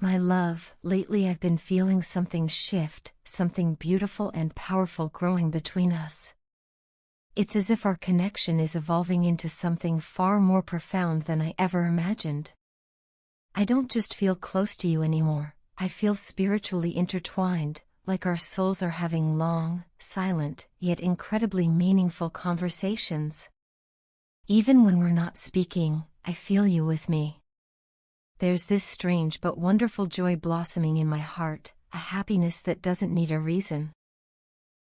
My love, lately I've been feeling something shift, something beautiful and powerful growing between us. It's as if our connection is evolving into something far more profound than I ever imagined. I don't just feel close to you anymore, I feel spiritually intertwined, like our souls are having long, silent, yet incredibly meaningful conversations. Even when we're not speaking, I feel you with me. There's this strange but wonderful joy blossoming in my heart, a happiness that doesn't need a reason.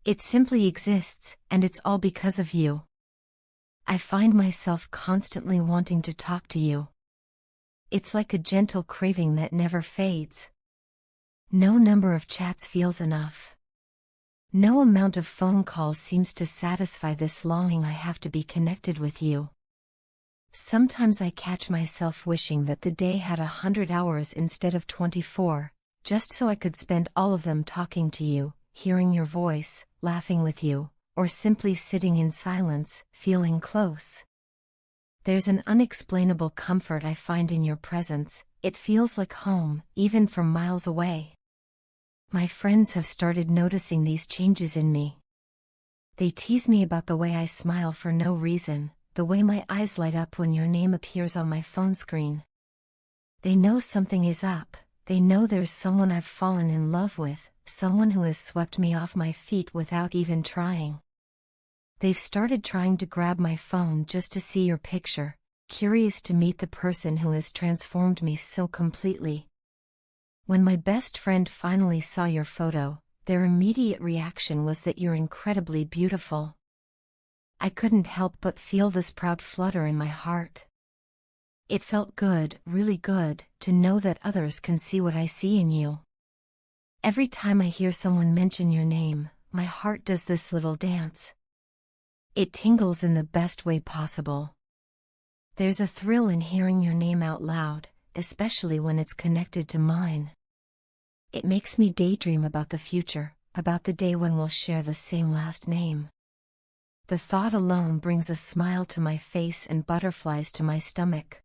It simply exists, and it's all because of you. I find myself constantly wanting to talk to you. It's like a gentle craving that never fades. No number of chats feels enough. No amount of phone calls seems to satisfy this longing I have to be connected with you. Sometimes I catch myself wishing that the day had 100 hours instead of 24, just so I could spend all of them talking to you, hearing your voice, laughing with you, or simply sitting in silence, feeling close. There's an unexplainable comfort I find in your presence, it feels like home, even from miles away. My friends have started noticing these changes in me. They tease me about the way I smile for no reason, the way my eyes light up when your name appears on my phone screen. They know something is up, they know there's someone I've fallen in love with, someone who has swept me off my feet without even trying. They've started trying to grab my phone just to see your picture, curious to meet the person who has transformed me so completely. When my best friend finally saw your photo, their immediate reaction was that you're incredibly beautiful. I couldn't help but feel this proud flutter in my heart. It felt good, really good, to know that others can see what I see in you. Every time I hear someone mention your name, my heart does this little dance. It tingles in the best way possible. There's a thrill in hearing your name out loud, especially when it's connected to mine. It makes me daydream about the future, about the day when we'll share the same last name. The thought alone brings a smile to my face and butterflies to my stomach.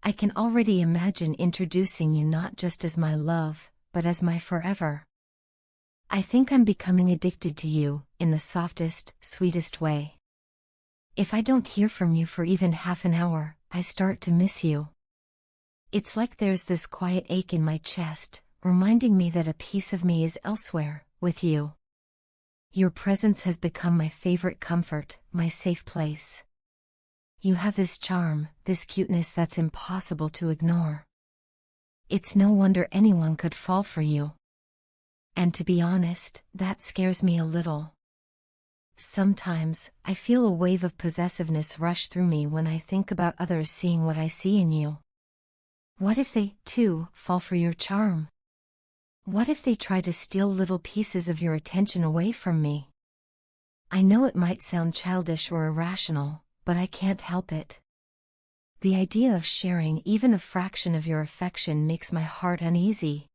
I can already imagine introducing you not just as my love, but as my forever. I think I'm becoming addicted to you, in the softest, sweetest way. If I don't hear from you for even half an hour, I start to miss you. It's like there's this quiet ache in my chest, reminding me that a piece of me is elsewhere, with you. Your presence has become my favorite comfort, my safe place. You have this charm, this cuteness that's impossible to ignore. It's no wonder anyone could fall for you. And to be honest, that scares me a little. Sometimes, I feel a wave of possessiveness rush through me when I think about others seeing what I see in you. What if they, too, fall for your charm? What if they try to steal little pieces of your attention away from me? I know it might sound childish or irrational, but I can't help it. The idea of sharing even a fraction of your affection makes my heart uneasy.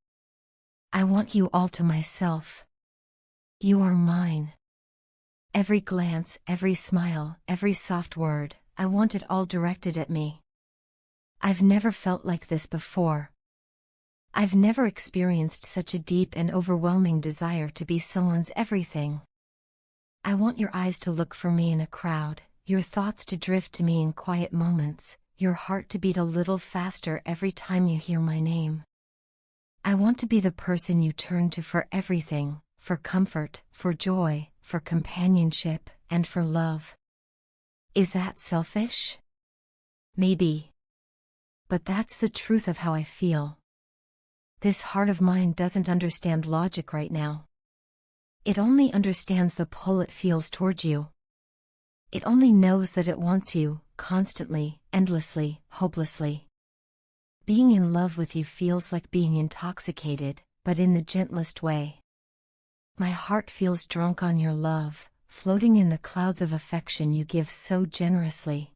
I want you all to myself. You are mine. Every glance, every smile, every soft word, I want it all directed at me. I've never felt like this before. I've never experienced such a deep and overwhelming desire to be someone's everything. I want your eyes to look for me in a crowd, your thoughts to drift to me in quiet moments, your heart to beat a little faster every time you hear my name. I want to be the person you turn to for everything, for comfort, for joy, for companionship, and for love. Is that selfish? Maybe. But that's the truth of how I feel. This heart of mine doesn't understand logic right now. It only understands the pull it feels towards you. It only knows that it wants you, constantly, endlessly, hopelessly. Being in love with you feels like being intoxicated, but in the gentlest way. My heart feels drunk on your love, floating in the clouds of affection you give so generously.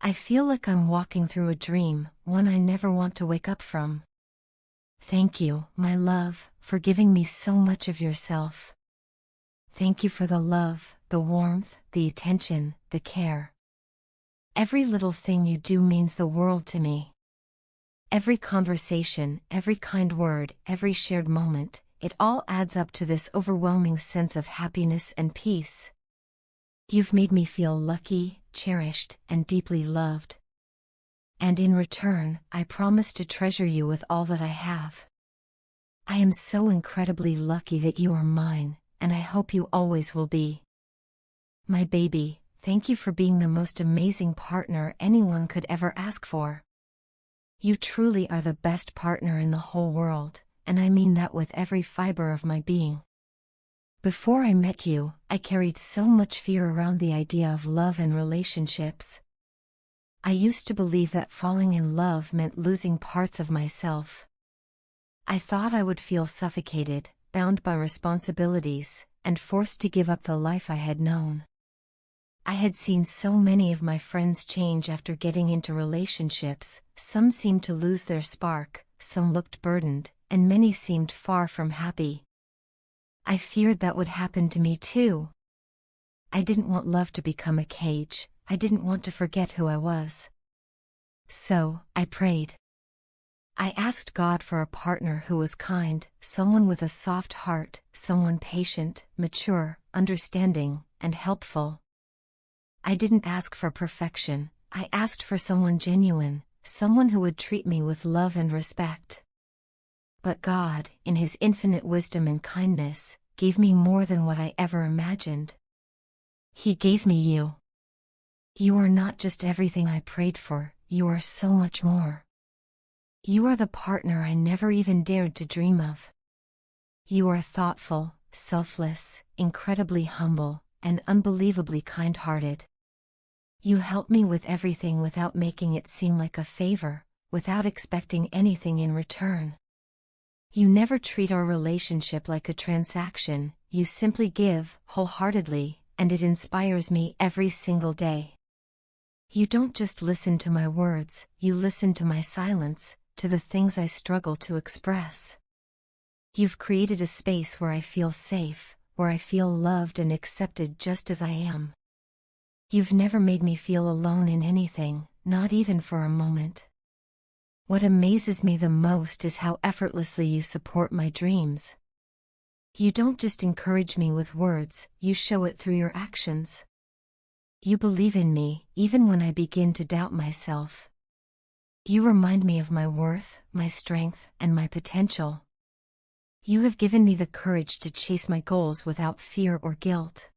I feel like I'm walking through a dream, one I never want to wake up from. Thank you, my love, for giving me so much of yourself. Thank you for the love, the warmth, the attention, the care. Every little thing you do means the world to me. Every conversation, every kind word, every shared moment, it all adds up to this overwhelming sense of happiness and peace. You've made me feel lucky, cherished, and deeply loved. And in return, I promise to treasure you with all that I have. I am so incredibly lucky that you are mine, and I hope you always will be. My baby, thank you for being the most amazing partner anyone could ever ask for. You truly are the best partner in the whole world, and I mean that with every fiber of my being. Before I met you, I carried so much fear around the idea of love and relationships. I used to believe that falling in love meant losing parts of myself. I thought I would feel suffocated, bound by responsibilities, and forced to give up the life I had known. I had seen so many of my friends change after getting into relationships. Some seemed to lose their spark, some looked burdened, and many seemed far from happy. I feared that would happen to me too. I didn't want love to become a cage. I didn't want to forget who I was. So, I prayed. I asked God for a partner who was kind, someone with a soft heart, someone patient, mature, understanding, and helpful. I didn't ask for perfection, I asked for someone genuine, someone who would treat me with love and respect. But God, in His infinite wisdom and kindness, gave me more than what I ever imagined. He gave me you. You are not just everything I prayed for, you are so much more. You are the partner I never even dared to dream of. You are thoughtful, selfless, incredibly humble, and unbelievably kind-hearted. You help me with everything without making it seem like a favor, without expecting anything in return. You never treat our relationship like a transaction, you simply give, wholeheartedly, and it inspires me every single day. You don't just listen to my words, you listen to my silence, to the things I struggle to express. You've created a space where I feel safe, where I feel loved and accepted just as I am. You've never made me feel alone in anything, not even for a moment. What amazes me the most is how effortlessly you support my dreams. You don't just encourage me with words, you show it through your actions. You believe in me, even when I begin to doubt myself. You remind me of my worth, my strength, and my potential. You have given me the courage to chase my goals without fear or guilt.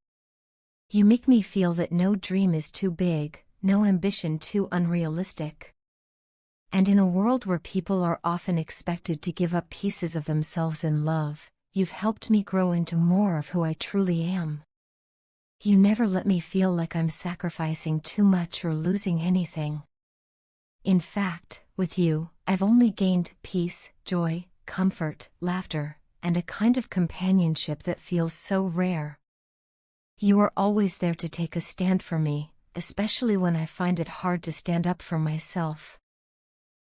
You make me feel that no dream is too big, no ambition too unrealistic. And in a world where people are often expected to give up pieces of themselves in love, you've helped me grow into more of who I truly am. You never let me feel like I'm sacrificing too much or losing anything. In fact, with you, I've only gained peace, joy, comfort, laughter, and a kind of companionship that feels so rare. You are always there to take a stand for me, especially when I find it hard to stand up for myself.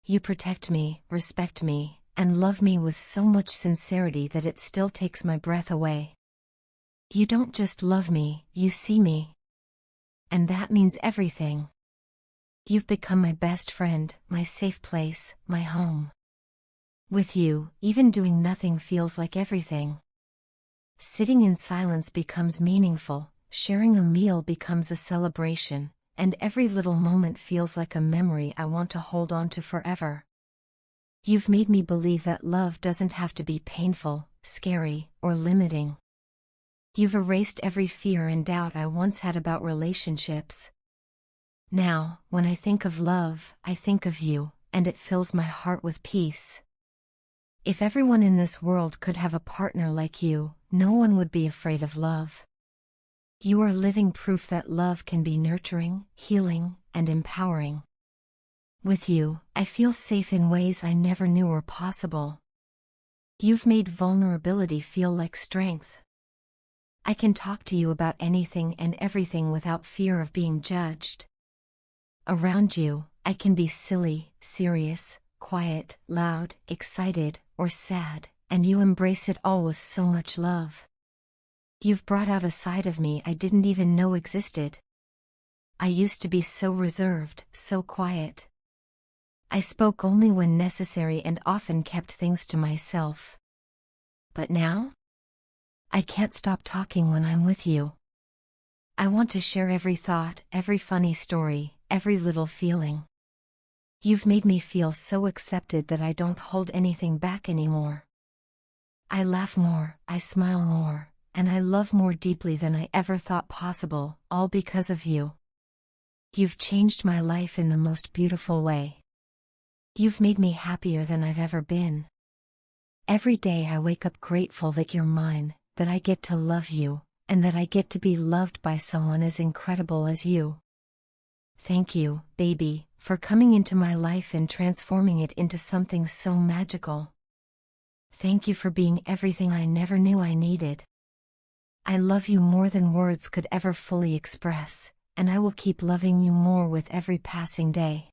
You protect me, respect me, and love me with so much sincerity that it still takes my breath away. You don't just love me, you see me. And that means everything. You've become my best friend, my safe place, my home. With you, even doing nothing feels like everything. Sitting in silence becomes meaningful, sharing a meal becomes a celebration, and every little moment feels like a memory I want to hold on to forever. You've made me believe that love doesn't have to be painful, scary, or limiting. You've erased every fear and doubt I once had about relationships. Now, when I think of love, I think of you, and it fills my heart with peace. If everyone in this world could have a partner like you, no one would be afraid of love. You are living proof that love can be nurturing, healing, and empowering. With you, I feel safe in ways I never knew were possible. You've made vulnerability feel like strength. I can talk to you about anything and everything without fear of being judged. Around you, I can be silly, serious, quiet, loud, excited, or sad, and you embrace it all with so much love. You've brought out a side of me I didn't even know existed. I used to be so reserved, so quiet. I spoke only when necessary and often kept things to myself. But now? I can't stop talking when I'm with you. I want to share every thought, every funny story, every little feeling. You've made me feel so accepted that I don't hold anything back anymore. I laugh more, I smile more, and I love more deeply than I ever thought possible, all because of you. You've changed my life in the most beautiful way. You've made me happier than I've ever been. Every day I wake up grateful that you're mine, that I get to love you, and that I get to be loved by someone as incredible as you. Thank you, baby, for coming into my life and transforming it into something so magical. Thank you for being everything I never knew I needed. I love you more than words could ever fully express, and I will keep loving you more with every passing day.